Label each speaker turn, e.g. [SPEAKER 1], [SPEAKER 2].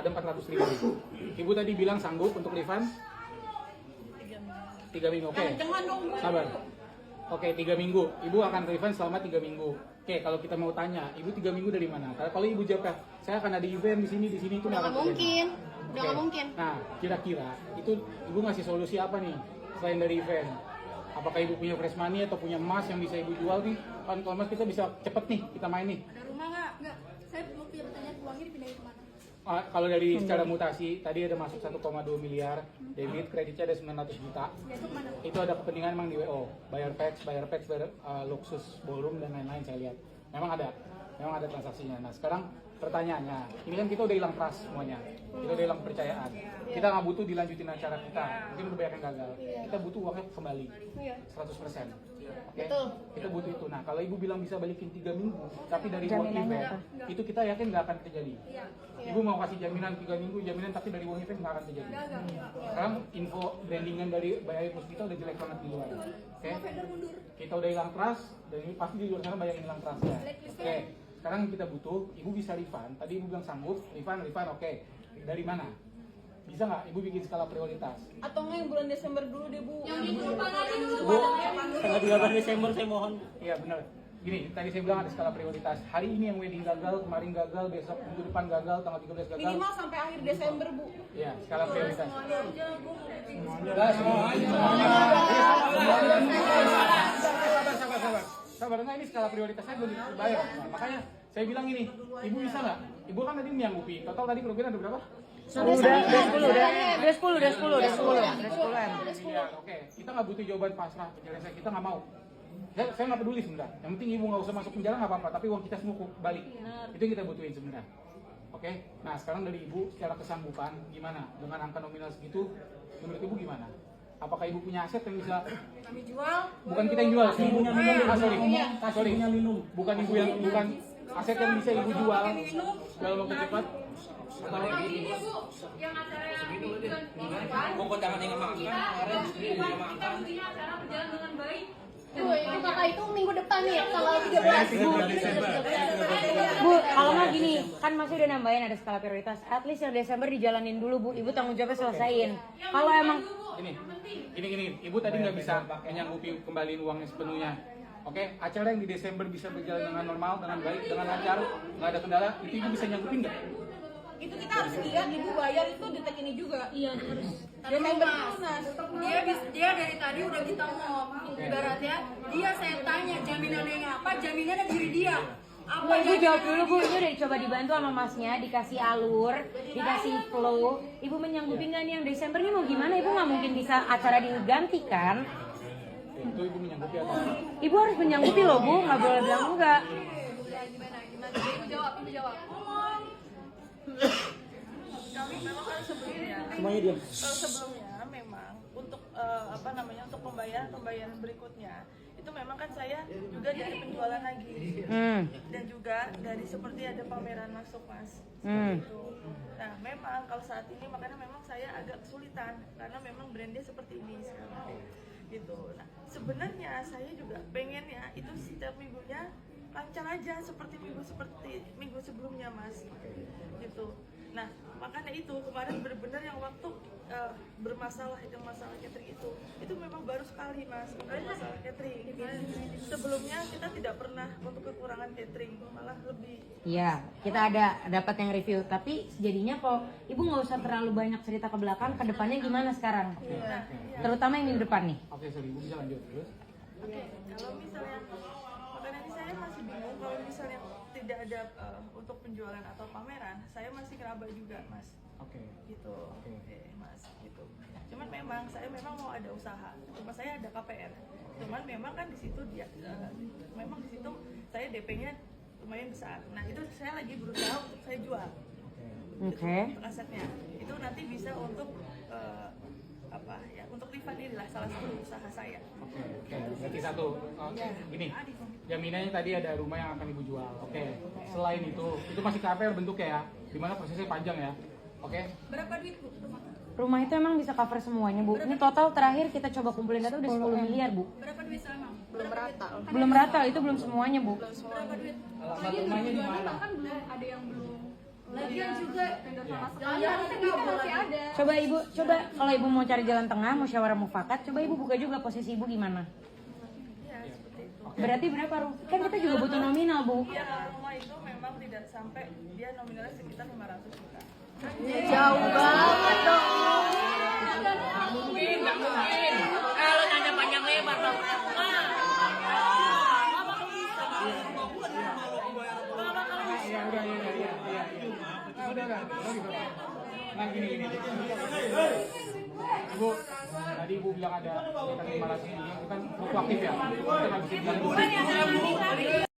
[SPEAKER 1] ada 400.000. Ibu tadi bilang sanggup untuk refund 3 minggu. Oke. Sabar. Oke, 3 minggu. Ibu akan refund selama 3 minggu. Oke, kalau kita mau tanya, ibu 3 minggu dari mana? Kalau ibu jawab, saya akan ada event di sini itu nggak akan
[SPEAKER 2] mungkin. Udah nggak mungkin.
[SPEAKER 1] Nah, kira-kira itu ibu ngasih solusi apa nih selain dari event? Apakah ibu punya fresh money atau punya emas yang bisa ibu jual nih? Kan kalau emas kita bisa cepet nih, kita main nih.
[SPEAKER 2] Ada rumah nggak? Nggak. Saya belum punya pertanyaan, uangnya dipindahin kemana?
[SPEAKER 1] Kalau dari secara mutasi, tadi ada masuk 1,2 miliar, debit, kreditnya ada 900 juta. Itu ada kepentingan memang di WO, bayar fax, bayar Luxus Ballroom dan lain-lain saya lihat. Memang ada transaksinya. Nah sekarang pertanyaannya, ini kan kita udah hilang trust semuanya, kita udah hilang kepercayaan. Kita nggak butuh dilanjutin acara kita, mungkin udah banyak yang gagal. Kita butuh uangnya kembali, 100%. Oke, kita butuh itu. Nah kalau ibu bilang bisa balikin 3 minggu, tapi dari uang event, itu kita yakin nggak akan terjadi. Ibu mau kasih jaminan 3 minggu, jaminan tapi dari uang event nggak akan terjadi. Sekarang info brandingan dari Bayi Plus kita udah jelek banget di luar. Oke, kita udah hilang trust, dan ini pasti di luar sana banyak yang hilang trustnya. Oke, sekarang kita butuh, ibu bisa refund. Tadi ibu bilang sanggup, refund, oke. Dari mana? Bisa nggak ibu bikin skala prioritas?
[SPEAKER 3] Atau nggak yang bulan Desember dulu deh bu?
[SPEAKER 2] Yang di depan aja dulu.
[SPEAKER 1] Bu,
[SPEAKER 4] tanggal 13 Desember saya mohon.
[SPEAKER 1] Iya benar. Gini, tadi saya bilang ada skala prioritas. Hari ini yang wedding gagal, kemarin gagal, besok minggu depan gagal, tanggal 13 gagal.
[SPEAKER 3] Minimal sampai akhir Desember bu.
[SPEAKER 1] Iya, skala prioritas. Sabar. Enggak, ini skala prioritas saya belum dibayar. Nah, makanya saya bilang ini, ibu bisa nggak? Ibu kan tadi menyanggupi. Total tadi kerugian ada berapa?
[SPEAKER 4] Udah 10
[SPEAKER 1] Iya, oke. Kita nggak butuh jawaban pasrah penyelesaian, kita nggak mau. Saya nggak peduli sebenarnya. Yang penting ibu nggak usah masuk penjara nggak apa-apa, tapi uang kita semua balik. Itu yang kita butuhin sebenarnya. Oke. Nah sekarang dari ibu secara kesanggupan gimana dengan angka nominal segitu? Menurut ibu gimana? Apakah ibu punya aset yang bisa
[SPEAKER 2] Kami jual.
[SPEAKER 1] bukan kita yang jual,
[SPEAKER 4] Ibunya minum,
[SPEAKER 1] sorry, bukan ibu yang bukan aset yang bisa ibu jual dalam waktu cepat?
[SPEAKER 2] Yang acara yang
[SPEAKER 4] pokok jangan yang makan.
[SPEAKER 2] kita punya acara berjalan dengan baik. Itu kakak itu minggu depan nih, tanggal 13.
[SPEAKER 5] Bu, kalau nggak gini, kan masih udah nambahin ada skala prioritas. At least yang Desember dijalanin dulu bu, ibu tanggung jawabnya selesaiin. Kalau emang
[SPEAKER 1] Gini, ibu tadi nggak bisa menyanggupi kembaliin uangnya sepenuhnya. Oke, acara yang di Desember bisa berjalan dengan normal, dengan baik, dengan lancar, nggak ada kendala, itu ibu bisa nyanggupin nggak?
[SPEAKER 3] Itu kita harus lihat ibu bayar itu detik ini juga. Iya harus. Desember lunas.
[SPEAKER 2] Dia dari tadi udah kita ngomong, ibaratnya dia saya tanya jaminannya apa, jaminannya diri dia.
[SPEAKER 5] Bu, ibu jawab dulu bu, ini udah coba dibantu sama masnya, dikasih alur, dikasih flow. Ibu menyanggupi nggak nih yang Desember ini mau gimana? Ibu nggak mungkin bisa acara diganti kan?
[SPEAKER 1] Itu ibu menyanggupi atau?
[SPEAKER 5] Ibu harus menyanggupi loh bu, nggak boleh bilang enggak.
[SPEAKER 2] Gimana? Ibu jawab.
[SPEAKER 3] Kami memang kan sebelumnya.
[SPEAKER 4] Semuanya diam.
[SPEAKER 3] Sebelumnya memang untuk untuk pembayaran berikutnya itu memang kan saya juga dari penjualan lagi dan juga dari seperti ada pameran masuk mas. Gitu. Nah memang kalau saat ini makanya memang saya agak kesulitan karena memang brandnya seperti ini sekarang gitu. Nah sebenarnya saya juga pengen ya itu setiap minggunya lancar aja seperti minggu sebelumnya mas gitu. Nah makanya itu kemarin benar-benar yang waktu bermasalah itu masalah catering itu memang baru sekali mas untuk masalah catering. Sebelumnya kita tidak pernah untuk kekurangan catering, malah lebih.
[SPEAKER 5] Iya, kita ada dapat yang review. Tapi sejadinya kok ibu nggak usah terlalu banyak cerita ke belakang, ke depannya gimana sekarang?
[SPEAKER 3] Iya.
[SPEAKER 5] Terutama yang minggu depan nih.
[SPEAKER 1] Oke, sorry, ibu bisa lanjut terus.
[SPEAKER 3] Oke, kalau misalnya makanya ini saya masih bingung kalau misalnya tidak ada untuk penjualan atau pameran, saya masih ngeraba juga mas.
[SPEAKER 1] Oke.
[SPEAKER 3] Gitu. Oke, mas gitu. Cuman memang saya mau ada usaha. Cuma saya ada KPR. Cuman memang kan di situ dia memang di situ saya DP-nya lumayan besar. Nah, itu saya lagi berusaha untuk saya jual.
[SPEAKER 5] Oke.
[SPEAKER 3] Untuk asetnya. Itu nanti bisa untuk untuk refund inilah salah satu usaha saya.
[SPEAKER 1] Oke. Berarti satu. Gini, jaminannya tadi ada rumah yang akan ibu jual. Oke. Selain itu masih KPR bentuknya ya, dimana prosesnya panjang ya. Oke.
[SPEAKER 2] Berapa duit bu?
[SPEAKER 5] Rumah itu emang bisa cover semuanya bu. Ini total terakhir kita coba kumpulin data udah 10 miliar bu.
[SPEAKER 2] Berapa duit sama?
[SPEAKER 5] Belum rata, itu belum semuanya bu.
[SPEAKER 2] Berapa duit?
[SPEAKER 1] Alamat rumahnya di mana?
[SPEAKER 2] Kan belum ada yang belum Lagian juga jangan masih ada.
[SPEAKER 5] Coba ibu, coba kalau ibu mau cari jalan tengah, musyawarah mufakat, coba ibu buka juga posisi ibu gimana?
[SPEAKER 3] Ya, seperti itu.
[SPEAKER 5] Berarti berapa kan kita juga butuh nominal bu.
[SPEAKER 3] Iya, kalau rumah itu memang tidak sampai, dia nominalnya sekitar 500 juta.
[SPEAKER 2] Jauh banget dong.
[SPEAKER 4] Nggak mungkin. Kalau nanya panjang lebar lah.
[SPEAKER 1] Iya, udah. Nah, gini. Ibu, tadi ibu bilang ada sekitar 500 ini, itu kan fluktuatif ya. Kita nggak bisa bilang